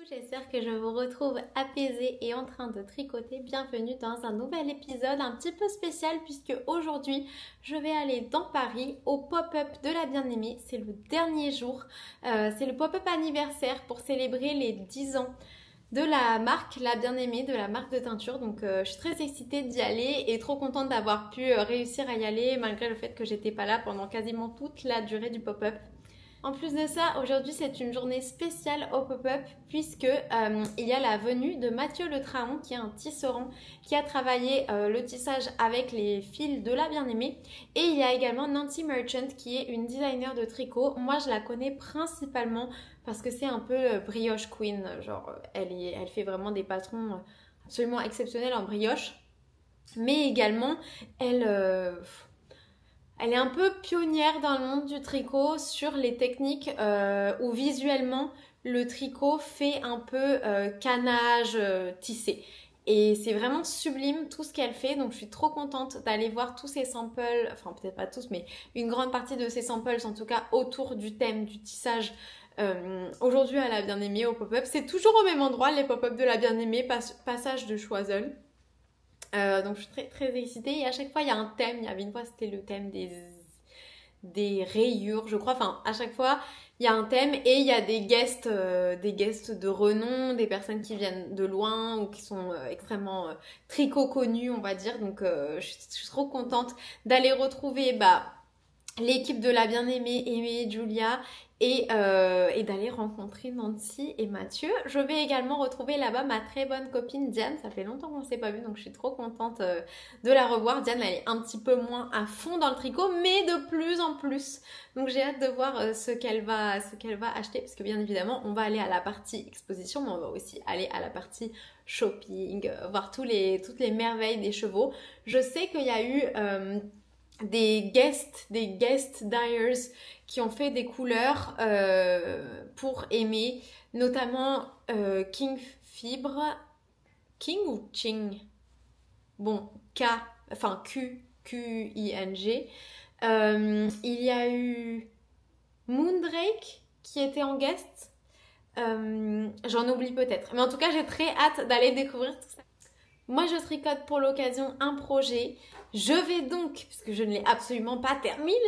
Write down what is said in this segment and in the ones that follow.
j'espère que je vous retrouve apaisée et en train de tricoter. Bienvenue dans un nouvel épisode un petit peu spécial puisque aujourd'hui je vais aller dans Paris au pop-up de la Bien-Aimée. C'est le dernier jour, c'est le pop-up anniversaire pour célébrer les 10 ans de la marque La Bien-Aimée, de la marque de teinture. Donc je suis très excitée d'y aller et trop contente d'avoir pu réussir à y aller malgré le fait que j'étais pas là pendant quasiment toute la durée du pop-up. En plus de ça, aujourd'hui c'est une journée spéciale au pop-up puisque il y a la venue de Mathieu Le Traon qui est un tisserand qui a travaillé le tissage avec les fils de la Bien-Aimée, et il y a également Nancy Merchant qui est une designer de tricot. Moi je la connais principalement parce que c'est un peu brioche queen, genre elle fait vraiment des patrons absolument exceptionnels en brioche, mais également elle est un peu pionnière dans le monde du tricot sur les techniques où visuellement le tricot fait un peu canage tissé. Et c'est vraiment sublime tout ce qu'elle fait, donc je suis trop contente d'aller voir tous ces samples, enfin peut-être pas tous, mais une grande partie de ces samples en tout cas autour du thème du tissage aujourd'hui à la Bien-Aimée au pop-up. C'est toujours au même endroit, les pop-up de la Bien-Aimée, passage de Choiseul. Donc je suis très très excitée et à chaque fois il y a un thème. Il y avait une fois c'était le thème des rayures je crois, enfin à chaque fois il y a un thème et il y a des guests de renom, des personnes qui viennent de loin ou qui sont extrêmement tricot connus on va dire. Donc je suis trop contente d'aller retrouver l'équipe de la Bien-Aimée, Aimée et Julia, et d'aller rencontrer Nancy et Mathieu. Je vais également retrouver là-bas ma très bonne copine Diane, ça fait longtemps qu'on ne s'est pas vu, donc je suis trop contente de la revoir. Diane, elle est un petit peu moins à fond dans le tricot, mais de plus en plus, donc j'ai hâte de voir ce qu'elle va acheter, parce que bien évidemment on va aller à la partie exposition, mais on va aussi aller à la partie shopping, voir toutes les merveilles des chevaux. Je sais qu'il y a eu des guest dyers qui ont fait des couleurs pour Aimée, notamment King Fibre, King ou Ching, bon Q-I-N-G. Il y a eu Moondrake qui était en guest, j'en oublie peut-être, mais en tout cas j'ai très hâte d'aller découvrir tout ça. Moi je tricote pour l'occasion un projet. Je vais donc, parce que je ne l'ai absolument pas terminé,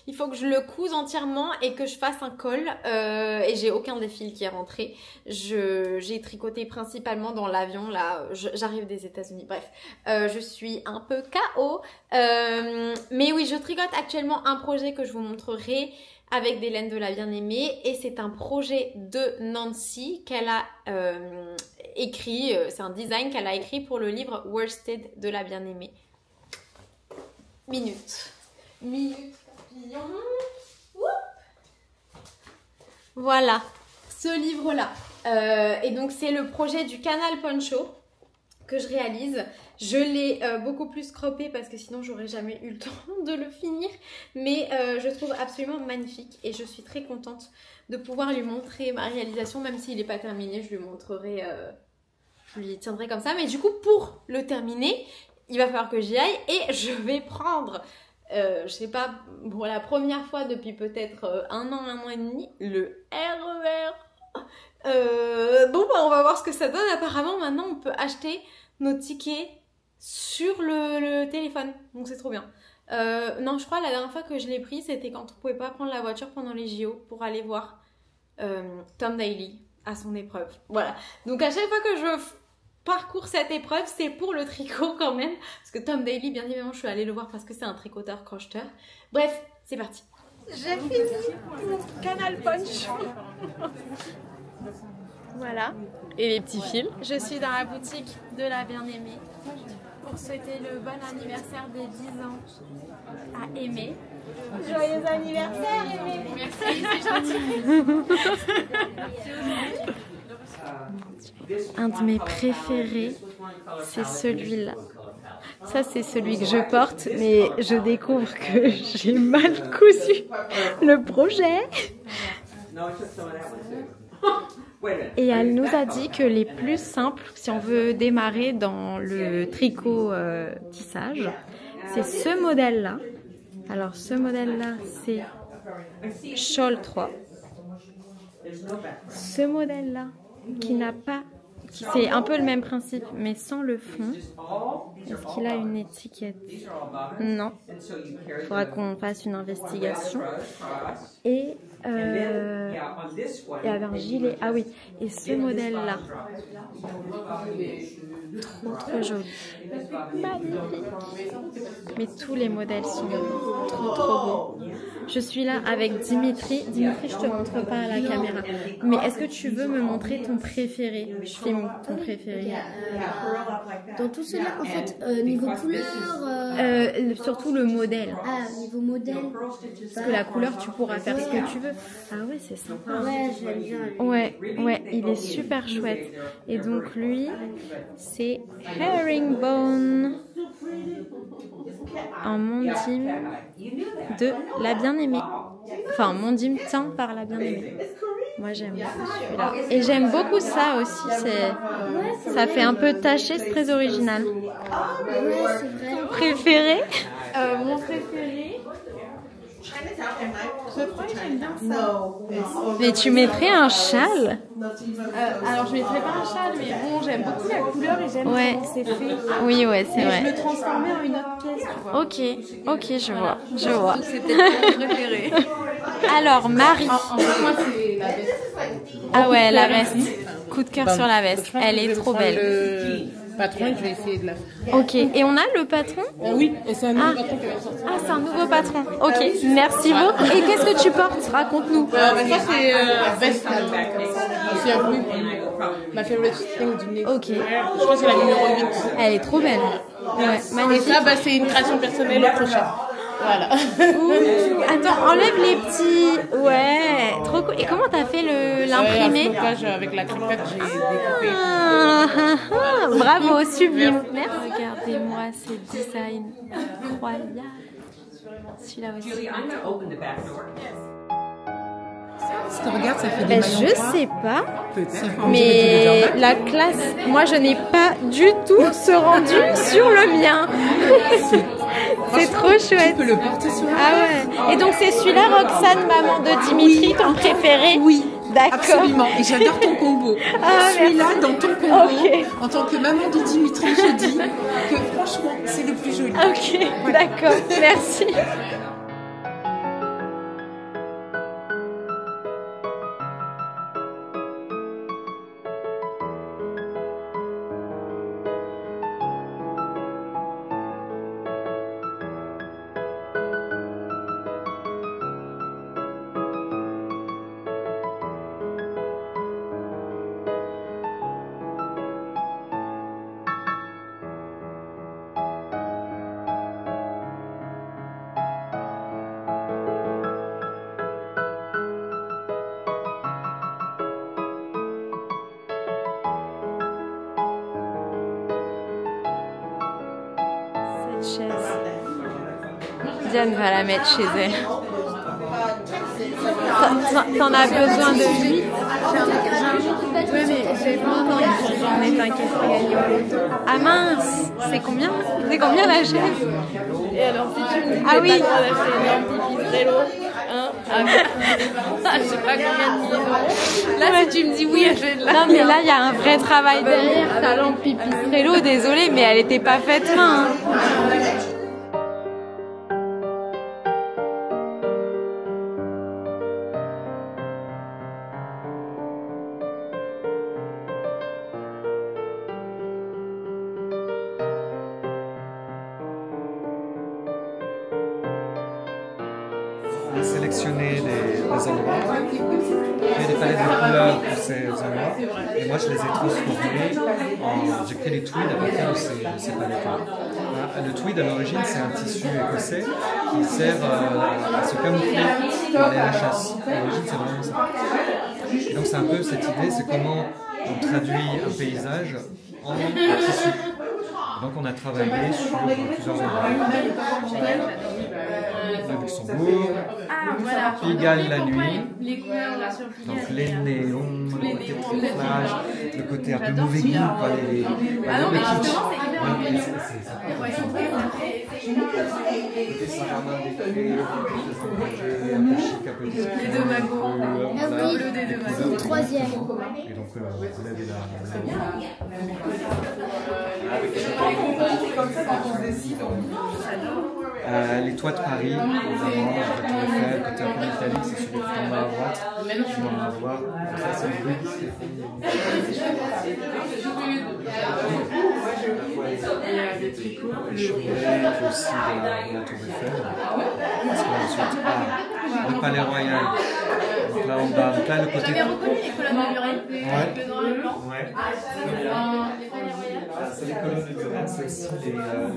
il faut que je le couse entièrement et que je fasse un col, et j'ai aucun des fils qui est rentré. J'ai tricoté principalement dans l'avion, là j'arrive des États-Unis, bref, je suis un peu KO, mais oui, je tricote actuellement un projet que je vous montrerai avec des laines de la Bien-Aimée, et c'est un projet de Nancy qu'elle a écrit, c'est un design qu'elle a écrit pour le livre Worsted de la Bien-Aimée. Minute papillon. Voilà, ce livre-là. Et donc c'est le projet du Canal Poncho que je réalise. Je l'ai beaucoup plus croppé parce que sinon j'aurais jamais eu le temps de le finir. Mais je trouve absolument magnifique et je suis très contente de pouvoir lui montrer ma réalisation. Même s'il n'est pas terminé, je lui montrerai, je lui tiendrai comme ça. Mais du coup, pour le terminer, il va falloir que j'y aille et je vais prendre, je sais pas, pour la première fois depuis peut-être un an et demi, le RER. On va voir ce que ça donne. Apparemment, maintenant, on peut acheter nos tickets sur le téléphone. Donc, c'est trop bien. Non, je crois la dernière fois que je l'ai pris, c'était quand on pouvait pas prendre la voiture pendant les JO pour aller voir Tom Daley à son épreuve. Voilà. Donc, à chaque fois que je parcours cette épreuve, c'est pour le tricot quand même, parce que Tom Daley, bien évidemment, je suis allée le voir parce que c'est un tricoteur crocheteur. Bref, c'est parti. J'ai fini mon Canal Punch. Voilà. Et les petits fils. Je suis dans la boutique de la Bien-Aimée pour souhaiter le bon anniversaire des 10 ans à Aimée. Joyeux anniversaire, Aimée. Merci, c'est gentil. Un de mes préférés, c'est celui-là. Ça, c'est celui que je porte, mais je découvre que j'ai mal cousu le projet. Et elle nous a dit que les plus simples, si on veut démarrer dans le tricot tissage, c'est ce modèle-là. Alors, ce modèle-là, c'est Shawl 3. Ce modèle-là, qui n'a pas... C'est un peu le même principe, mais sans le fond. Est-ce qu'il a une étiquette? Non. Il faudra qu'on fasse une investigation. Et il y avait un gilet. Ah oui, et ce modèle-là. Trop joli. Magnifique. Mais tous les modèles sont trop beaux. Je suis là avec Dimitri. Dimitri, je te montre pas à la caméra. Mais est-ce que tu veux me montrer ton préféré? Film ton préféré? Dans tout cela, en fait, niveau couleur... surtout le modèle. Ah, niveau modèle... Parce que la couleur, tu pourras faire ce que tu veux. Ah ouais, c'est sympa. Ouais, j'aime bien. Ouais, il est super chouette. Et donc lui, c'est Herringbone. Un mondim de la bien-aimée. Enfin, mondim teint par la bien-aimée. Moi, j'aime beaucoup celui-là. Et j'aime beaucoup ça aussi. Ça fait un peu taché, c'est très original. Ouais, c'est vrai. Préféré? Mon préféré? J'aime bien ça. Mais tu mettrais un châle? Alors je mettrais pas un châle, mais bon, j'aime beaucoup la couleur et j'aime comment c'est fait. Oui, ouais, c'est vrai. Je le transformais en une autre pièce, tu vois. Ok, je vois. C'est peut-être mon préféré. Alors, Marie. En fait, moi, c'est la veste. Ah ouais, la veste. Coup de cœur sur la veste. Elle est trop belle. Le patron, je vais essayer de la faire. Ok, et on a le patron? Oui, et c'est un nouveau patron qui va sortir. Ah, c'est un nouveau patron. Ok, merci beaucoup. Et qu'est-ce que tu portes? Raconte-nous. Ça, c'est veste. C'est un peu ma favorite thing du nez. Ok. Je crois que c'est la numéro 8. Elle est trop belle. Ouais, Et magnifique. ça, c'est une création personnelle au crochet. Voilà. Ouh, attends, enlève les petits. Ouais, trop cool. Et comment t'as fait l'imprimé? Avec la crépette, j'ai découpé. Bravo, sublime. Merci. Regardez-moi ces designs incroyables. Celui-là aussi. Si tu regardes, ça fait des maillons. Je sais pas, Peut-être. mais la classe, moi je n'ai pas du tout ce rendu sur le mien. C'est trop chouette. Tu peux le porter sur la Ah ouais. Et donc c'est celui-là, Roxane, maman de Dimitri, ton préféré? Oui. D'accord. Absolument. Et j'adore ton combo. Ah, Celui-là, merci. dans ton combo, Ok. en tant que maman de Dimitri, je dis que franchement, c'est le plus joli. Ok, d'accord, merci. Cette chaise, Diane va la mettre chez elle. T'en as besoin de 8? Oui, mais j'ai pas encore une journée, t'inquiète, pas gagner au loto. Ah mince, c'est combien la chaise? Et alors, si tu me dis Ah oui. je sais pas combien de millions. Là, si tu me dis oui, je vais de la. Non mais là il y a un vrai travail derrière. Ta lampe Pipistrello, désolée, mais elle était pas faite main. Sélectionner des endroits, créer des palettes de couleurs pour ces endroits, et moi je les ai transformés j'ai créé les tweeds à partir de ces palettes-là. Le tweed à l'origine c'est un tissu écossais qui sert à se camoufler pour aller à la chasse. À l'origine c'est vraiment ça. Et donc c'est un peu cette idée, c'est comment on traduit un paysage en tissu. Donc on a travaillé sur plusieurs endroits. Le Luxembourg, Pigalle la nuit, donc les néons, le côté camouflage, le côté un peu mauvais goût, le kitsch. Côté Saint-Germain-des-Prés, Les deux magots. Le troisième. Et donc, vous avez les toits de Paris, évidemment, la Tour Eiffel, côté un peu métallique, c'est celui qui tombe à droite. On va voir, ça c'est le bruit. Les cheminées, puis aussi la Tour Eiffel. Parce qu'on a ensuite le Palais Royal. Donc là en bas, donc là le côté. J'avais reconnu les colonnes de Lorraine. Ouais. C'est les colonnes de Lorraine, c'est aussi les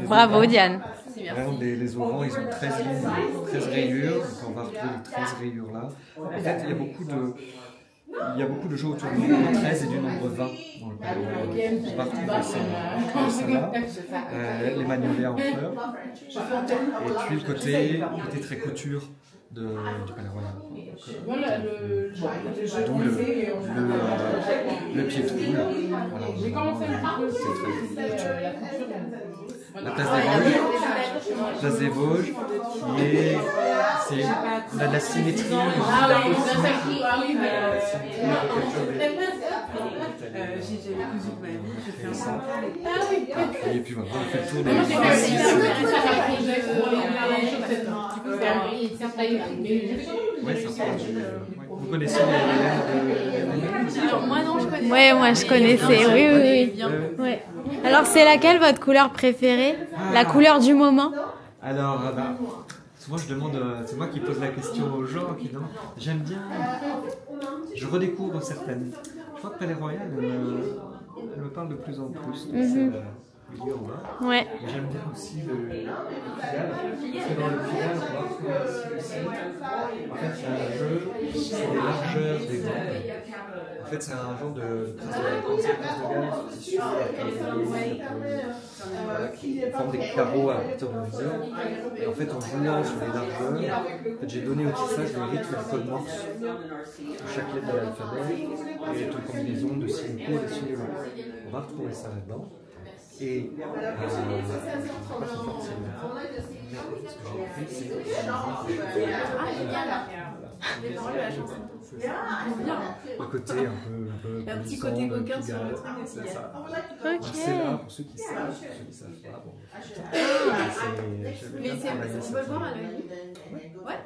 Bravo Diane. Vraiment, les auvents, ils ont 13 lignes, 13 rayures, donc on va retrouver les 13 rayures là. En fait, il y a beaucoup de jeux autour du nombre 13 et du nombre 20 dans le Palais Royal. On va retrouver ça là, les magnolias en fleurs, et puis le côté très couture du Palais Royal. D'où le pied de poule. La place des Vosges, qui est, on a de la symétrie. Et puis voilà, on fait le tour des Vous connaissez les Moi non, je connais. Ouais, moi je connaissais. Oui. Ouais. Alors c'est laquelle votre couleur préférée? La couleur du moment? Alors, souvent je demande, c'est moi qui pose la question aux gens qui demandent. J'aime bien, je redécouvre certaines. Je crois que Palais Royal, elle me parle de plus en plus. Ouais. J'aime bien aussi le Pigalle. Parce que dans le Pigalle, on va retrouver aussi. En fait, c'est un jeu sur les largeurs des gangs. En fait, c'est un genre de tissu qui forme des carreaux à partir de mesure. Et en fait, en jouant sur les largeurs, j'ai donné au tissage le rythme du code Morse pour chaque lettre de l'alphabet et une combinaison de signes courts et de signes longs. On va retrouver ça là-dedans. Et le côté un peu un petit côté coquin sur le truc. C'est ça. Ok. C'est là pour ceux qui savent, ceux qui ne savent pas. Bon. Mais c'est on peut le voir à l'œil. Ouais.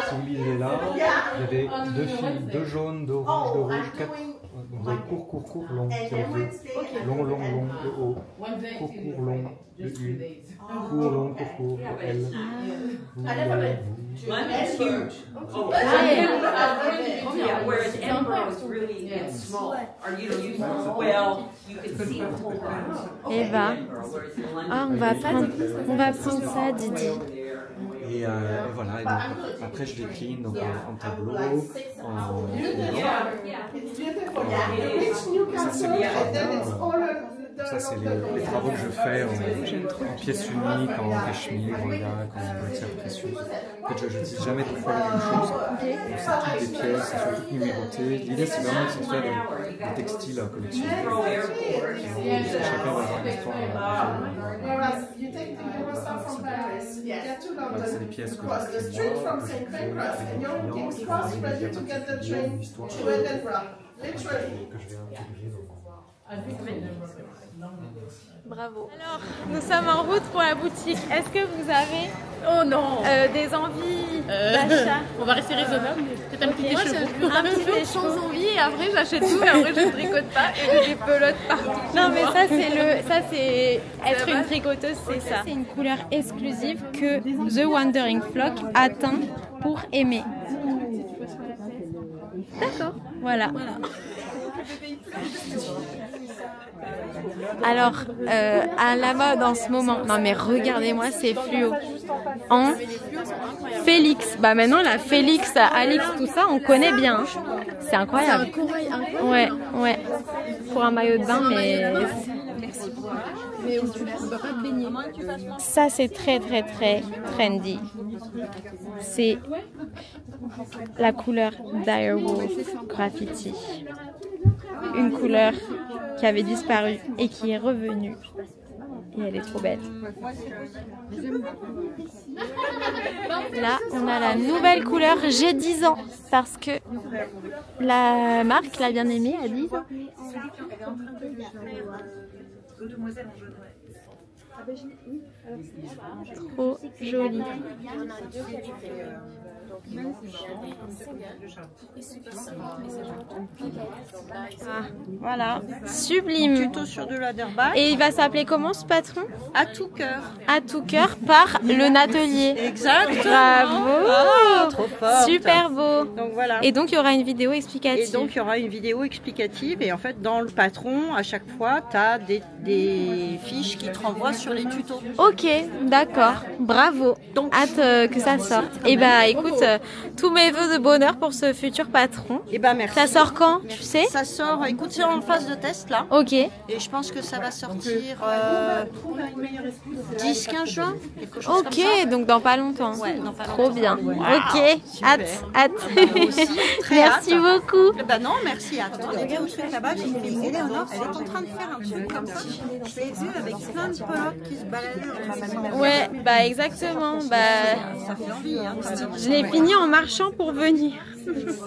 Si vous lisez là, il y avait 2 fils, 2 jaunes, 2 rouges, 2 rouges, 4. Vous avez court, long, c'est le V. Long, le O. Court, long, le U. Court, long, le L. That's huge. Whereas Emperor was really small. Or you could see the whole round. Eva. Ah, on va prendre ça, Didi. Et voilà, et donc, après je décline donc, en tableau, en ça c'est les travaux que je fais en pièces uniques, en cachemire, en lac, en matière précieuse. En fait, je n'utilise jamais 2 fois la même chose. C'est toutes des pièces, elles sont toutes numérotées. L'idée c'est vraiment de faire des textiles collectionnés. Chacun va avoir une histoire. C'est des pièces que je crée moi, que je crée avec mes clients, qui ont une histoire que je vais intégrer dans Bravo. Alors, nous sommes en route pour la boutique. Est-ce que vous avez des envies d'achat? On va rester raisonnable. Peut-être un petit écheveau. Un petit écheveau. Sans envie et après j'achète tout et après je ne tricote pas et j'ai des pelotes partout. Non mais ça c'est être une tricoteuse, c'est ça. C'est une couleur exclusive que The Wandering Flock atteint pour aimer. D'accord. Voilà. Alors, à la mode en ce moment, non mais regardez-moi ces fluos en Félix. Bah maintenant la Félix, Alix, tout ça, on connaît bien. Hein. C'est incroyable. Ouais. Pour un maillot de bain, mais ça c'est très trendy. C'est la couleur Direwolf Graffiti. Une couleur qui avait disparu et qui est revenue. Et elle est trop belle. Là, on a la nouvelle couleur. J'ai 10 ans parce que la marque, la bien-aimée, a 10 ans. Trop joli. Ah, voilà, sublime. Tuto sur de la derbaille. Et il va s'appeler comment ce patron? À tout cœur. À tout cœur par le Natelier. Exact. Bravo. Ah, trop fort. Super beau. Donc voilà. Et donc il y aura une vidéo explicative. Et donc il y aura une vidéo explicative et en fait dans le patron à chaque fois tu as des fiches qui te renvoient sur les tutos. Ok, d'accord. Bravo. Donc hâte que ça sorte. Et bah écoute, tous mes vœux de bonheur pour ce futur patron. Et bah merci. Ça sort quand, tu sais? Ça sort, écoute, c'est en phase de test là. Ok. Et je pense que ça va sortir 10-15 juin. Ok, donc dans pas longtemps. Ouais, dans pas trop longtemps. bien. Wow, ok, super. hâte. Merci beaucoup. Bah non, merci à toi. Regarde le truc là-bas, j'ai fait Éléonore, elle est en train de faire un truc comme ça. Je l'ai vu avec plein de pelotes qui se baladaient. Ouais, bah exactement. Bah, ça fait envie. Hein, je l'ai fini en marchant pour venir.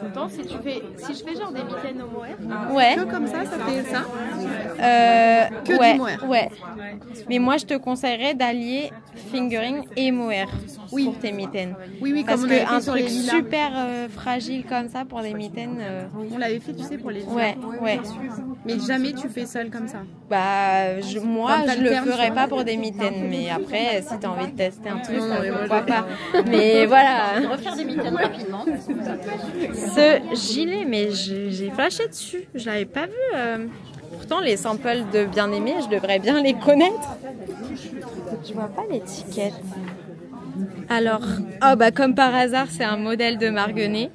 Attends, si je fais genre des mitaines au mohair, Ouais. que comme ça fait ça. Que du mohair. Ouais. Mais moi, je te conseillerais d'allier fingering et mohair pour tes mitaines. Oui, Parce comme on avait qu'un fait sur les truc lilas. super fragile comme ça pour des mitaines. On l'avait fait, tu sais, pour les lilas. Ouais. Mais jamais tu fais seul comme ça. Bah, moi, Comme je le t'alternes, ferais tu pas vois. pour des mitaines. Mais après, si t'as envie de tester un truc, mais pourquoi pas. Mais voilà. Refaire des mitaines rapidement. Ce gilet, mais j'ai flashé dessus. Je l'avais pas vu. Pourtant, les samples de bien-aimés, je devrais bien les connaître. Je vois pas l'étiquette. Alors, bah comme par hasard, c'est un modèle de Marguenet.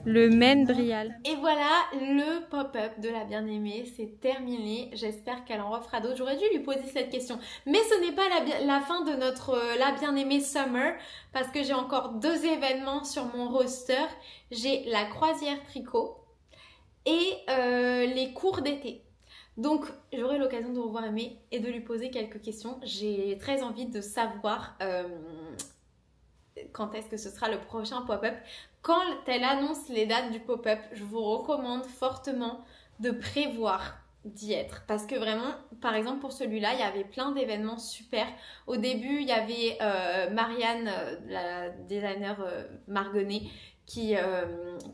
Le Men Brial. Et voilà, le pop-up de la bien-aimée, c'est terminé. J'espère qu'elle en refera d'autres. J'aurais dû lui poser cette question. Mais ce n'est pas la fin de notre La bien-aimée Summer, parce que j'ai encore 2 événements sur mon roster. J'ai la croisière tricot et les cours d'été. Donc, j'aurai l'occasion de revoir Aimée et de lui poser quelques questions. J'ai très envie de savoir quand est-ce que ce sera le prochain pop-up. Quand elle annonce les dates du pop-up, je vous recommande fortement de prévoir d'y être. Parce que vraiment, par exemple pour celui-là, il y avait plein d'événements super. Au début, il y avait Marianne, la designer Marguenet, qui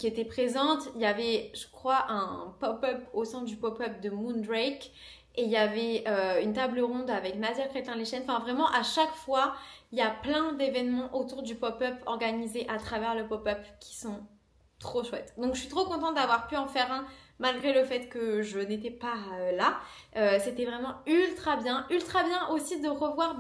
était présente. Il y avait, je crois, un pop-up au centre du pop-up de Moondrake. Et il y avait une table ronde avec Nadia Crétin-Lechen. Enfin, vraiment, à chaque fois, il y a plein d'événements autour du pop-up organisés à travers le pop-up qui sont trop chouettes. Donc, je suis trop contente d'avoir pu en faire un malgré le fait que je n'étais pas là. C'était vraiment ultra bien. Ultra bien aussi de revoir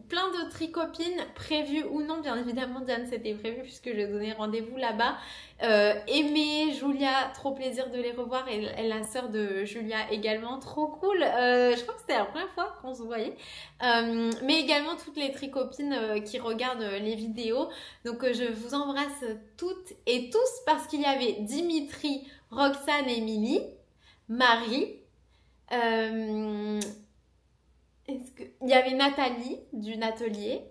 plein de tricopines prévues ou non. Bien évidemment, Diane, c'était prévu puisque j'ai donné rendez-vous là-bas. Aimée, Julia, trop plaisir de les revoir et la sœur de Julia également, trop cool. Je crois que c'était la première fois qu'on se voyait. Mais également toutes les tricopines qui regardent les vidéos. Donc je vous embrasse toutes et tous parce qu'il y avait Dimitri, Roxane, Émilie, Marie. Il y avait Nathalie du Natelier.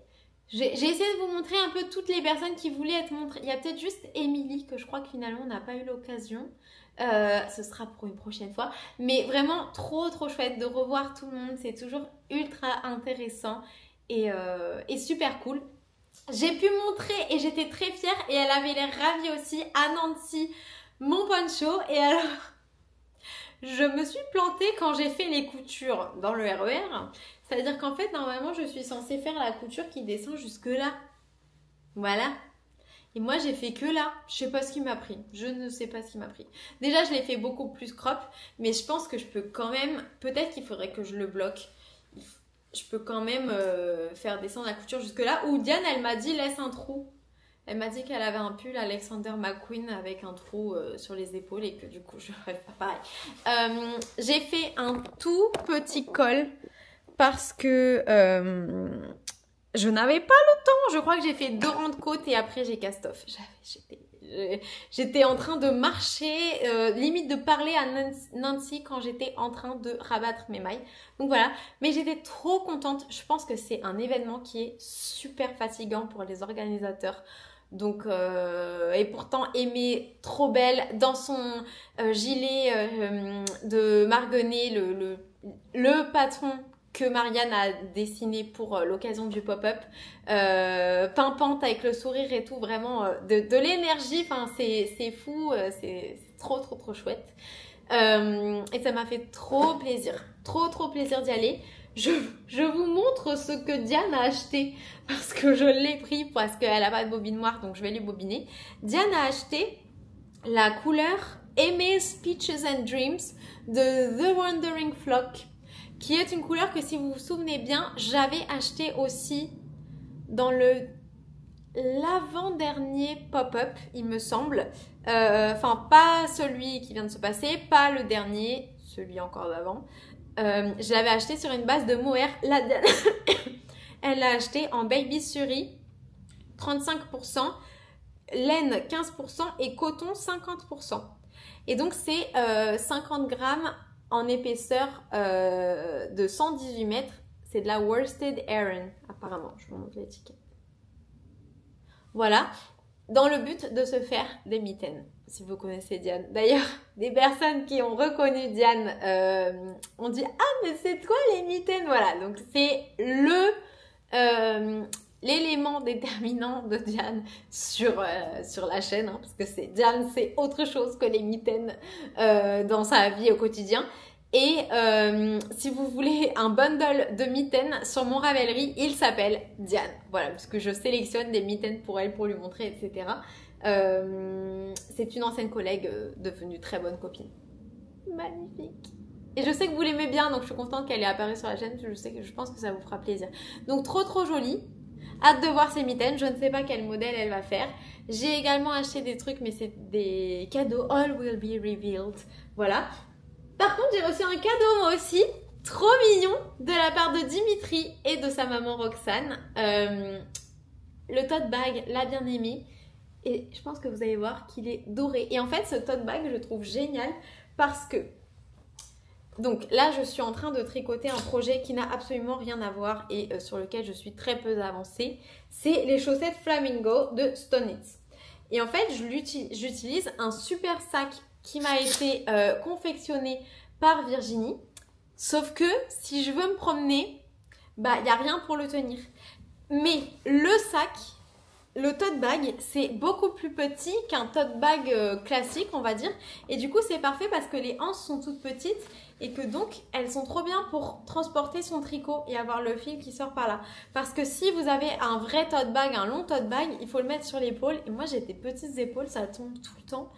J'ai essayé de vous montrer un peu toutes les personnes qui voulaient être montrées. Il y a peut-être juste Émilie que je crois que finalement on n'a pas eu l'occasion. Ce sera pour une prochaine fois. Mais vraiment trop chouette de revoir tout le monde. C'est toujours ultra intéressant et super cool. J'ai pu montrer et j'étais très fière et elle avait l'air ravie aussi à Nancy mon poncho. Et alors... je me suis plantée quand j'ai fait les coutures dans le RER. C'est-à-dire qu'en fait, normalement, je suis censée faire la couture qui descend jusque là. Voilà. Et moi, j'ai fait que là. Je sais pas ce qui m'a pris. Je ne sais pas ce qui m'a pris. Déjà, je l'ai fait beaucoup plus crop. Mais je pense que je peux quand même... peut-être qu'il faudrait que je le bloque. Je peux quand même faire descendre la couture jusque là. Ou Diane, elle m'a dit, laisse un trou. Elle m'a dit qu'elle avait un pull Alexander McQueen avec un trou sur les épaules et que du coup je ferais pas pareil. J'ai fait un tout petit col parce que je n'avais pas le temps. Je crois que j'ai fait 2 rangs de côte et après j'ai cast-off. J'étais en train de marcher, limite de parler à Nancy quand j'étais en train de rabattre mes mailles. Donc voilà, mais j'étais trop contente. Je pense que c'est un événement qui est super fatigant pour les organisateurs. Donc, et pourtant, Aimée, trop belle, dans son gilet de Margonnet, le patron que Marianne a dessiné pour l'occasion du pop-up, pimpante avec le sourire et tout, vraiment de l'énergie, enfin c'est fou, c'est trop chouette. Et ça m'a fait trop plaisir d'y aller. Je vous montre ce que Diane a acheté parce que je l'ai pris parce qu'elle n'a pas de bobine noire, donc je vais lui bobiner. Diane a acheté la couleur Aimé's Peaches and Dreams de The Wandering Flock, qui est une couleur que, si vous vous souvenez bien, j'avais acheté aussi dans le l'avant-dernier pop-up, il me semble. Enfin, pas celui qui vient de se passer, pas le dernier, celui encore d'avant. Je l'avais acheté sur une base de mohair. Elle l'a acheté en baby suri 35%, laine 15% et coton 50%. Et donc c'est 50 grammes en épaisseur de 118 mètres. C'est de la worsted Aran apparemment. Je vous montre l'étiquette. Voilà, dans le but de se faire des mitaines, si vous connaissez Diane. D'ailleurs, des personnes qui ont reconnu Diane ont dit « Ah, mais c'est quoi les mitaines ?» Voilà, donc c'est l'élément déterminant de Diane sur la chaîne, hein, parce que Diane, c'est autre chose que les mitaines dans sa vie au quotidien. Et si vous voulez un bundle de mitaines sur mon Ravelry, il s'appelle Diane. Voilà, parce que je sélectionne des mitaines pour elle, pour lui montrer, etc. C'est une ancienne collègue devenue très bonne copine. Magnifique. Et je sais que vous l'aimez bien, donc je suis contente qu'elle ait apparu sur la chaîne. Je pense que ça vous fera plaisir. Donc trop joli. Hâte de voir ces mitaines. Je ne sais pas quel modèle elle va faire. J'ai également acheté des trucs, mais c'est des cadeaux. All will be revealed. Voilà. Par contre, j'ai reçu un cadeau moi aussi, trop mignon, de la part de Dimitri et de sa maman Roxane. Le tote bag, l'a bien aimé. Et je pense que vous allez voir qu'il est doré. Et en fait, ce tote bag, je trouve génial parce que... Donc là, je suis en train de tricoter un projet qui n'a absolument rien à voir et sur lequel je suis très peu avancée. C'est les chaussettes Flamingo de Stonitz. Et en fait, j'utilise un super sac qui m'a été confectionné par Virginie. Sauf que si je veux me promener, bah, il n'y a rien pour le tenir. Mais le sac, le tote bag, c'est beaucoup plus petit qu'un tote bag classique, on va dire. Et du coup, c'est parfait parce que les anses sont toutes petites et que donc, elles sont trop bien pour transporter son tricot et avoir le fil qui sort par là. Parce que si vous avez un vrai tote bag, un long tote bag, il faut le mettre sur l'épaule. Et moi, j'ai des petites épaules, ça tombe tout le temps.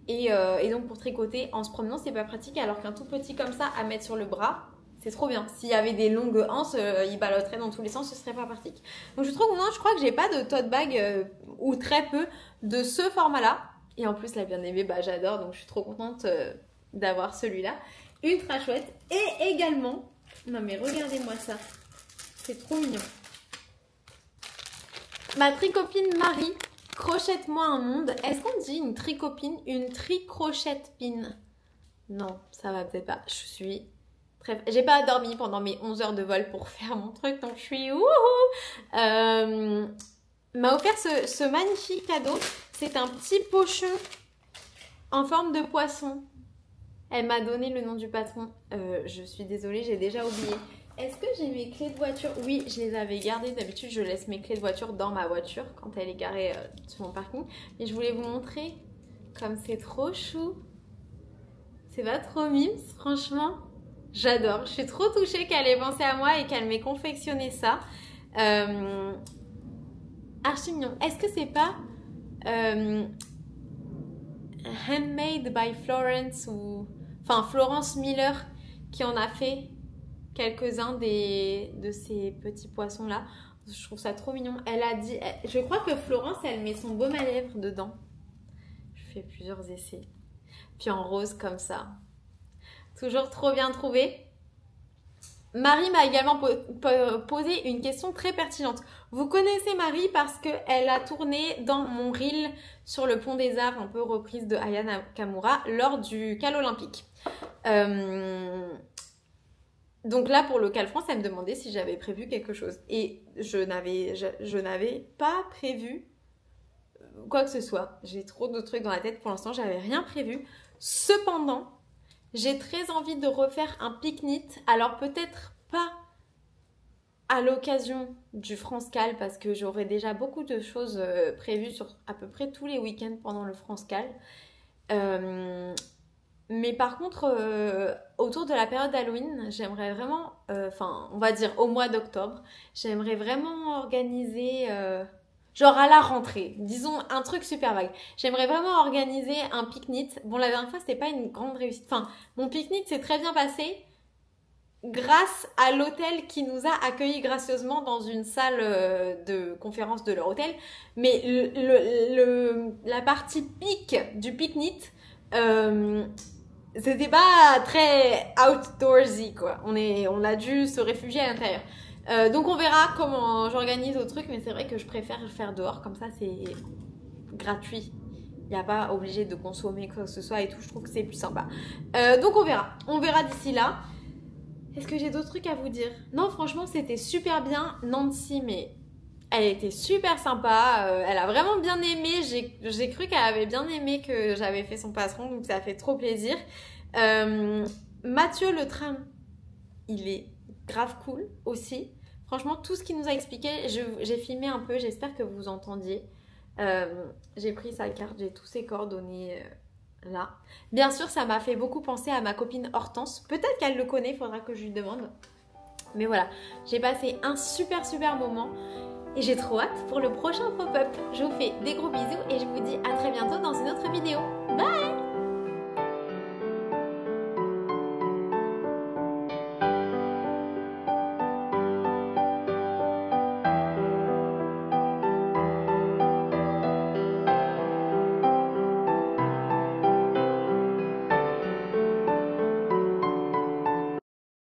Et donc, pour tricoter en se promenant, c'est pas pratique. Alors qu'un tout petit comme ça à mettre sur le bras, c'est trop bien. S'il y avait des longues anses, il ballotterait dans tous les sens, ce serait pas pratique. Donc, je crois que j'ai pas de tote bag ou très peu de ce format-là. Et en plus, la bien-aimée, bah, j'adore. Donc, je suis trop contente d'avoir celui-là. Ultra chouette. Et également, non mais regardez-moi ça. C'est trop mignon. Ma tricopine Marie, crochette-moi un monde. Est-ce qu'on dit une tricopine, une tricrochette-pine? Non, ça va peut-être pas. Je suis... J'ai pas dormi pendant mes 11 heures de vol pour faire mon truc, donc je suis wouhou. M'a offert ce magnifique cadeau. C'est un petit pochon en forme de poisson. Elle m'a donné le nom du patron. Je suis désolée, j'ai déjà oublié. Est-ce que j'ai mes clés de voiture? Oui, je les avais gardées. D'habitude, je laisse mes clés de voiture dans ma voiture quand elle est garée sur mon parking. Mais je voulais vous montrer comme c'est trop chou. C'est pas trop mimes, franchement. J'adore. Je suis trop touchée qu'elle ait pensé à moi et qu'elle m'ait confectionné ça. Archi mignon. Est-ce que c'est pas Handmade by Florence ou... Enfin, Florence Miller qui en a fait quelques-uns de ces petits poissons-là. Je trouve ça trop mignon. Elle a dit... Je crois que Florence, elle met son baume à lèvres dedans. Je fais plusieurs essais. Puis en rose comme ça. Toujours trop bien trouvé. Marie m'a également posé une question très pertinente. Vous connaissez Marie parce qu'elle a tourné dans mon reel sur le pont des Arts, un peu reprise de Aya Nakamura, lors du Cal Olympique. Donc là, pour le Cal France, elle me demandait si j'avais prévu quelque chose. Et je n'avais pas prévu quoi que ce soit. J'ai trop de trucs dans la tête. Pour l'instant, j'avais rien prévu. Cependant, j'ai très envie de refaire un pique-nique. Alors peut-être pas à l'occasion du France Cal parce que j'aurai déjà beaucoup de choses prévues sur à peu près tous les week-ends pendant le France Cal. Mais par contre, autour de la période d'Halloween, j'aimerais vraiment, on va dire au mois d'octobre, j'aimerais vraiment organiser, genre à la rentrée, disons un truc super vague. J'aimerais vraiment organiser un pique-nique. Bon, la dernière fois, c'était pas une grande réussite. Enfin, mon pique-nique s'est très bien passé grâce à l'hôtel qui nous a accueillis gracieusement dans une salle de conférence de leur hôtel. Mais la partie pique du pique-nique, c'était pas très outdoorsy quoi. On a dû se réfugier à l'intérieur. Donc on verra comment j'organise au truc, mais c'est vrai que je préfère le faire dehors, comme ça c'est gratuit. Il n'y a pas obligé de consommer quoi que ce soit et tout, je trouve que c'est plus sympa. Donc on verra d'ici là. Est-ce que j'ai d'autres trucs à vous dire? Non, franchement c'était super bien. Nancy, mais elle était super sympa, elle a vraiment bien aimé, j'ai cru qu'elle avait bien aimé que j'avais fait son patron, donc ça fait trop plaisir. Mathieu le tram, il est grave cool aussi. Franchement, tout ce qu'il nous a expliqué, j'ai filmé un peu, j'espère que vous entendiez. J'ai pris sa carte, j'ai tous ses coordonnées là. Bien sûr, ça m'a fait beaucoup penser à ma copine Hortense. Peut-être qu'elle le connaît, il faudra que je lui demande. Mais voilà, j'ai passé un super moment. Et j'ai trop hâte pour le prochain pop-up. Je vous fais des gros bisous et je vous dis à très bientôt dans une autre vidéo. Bye!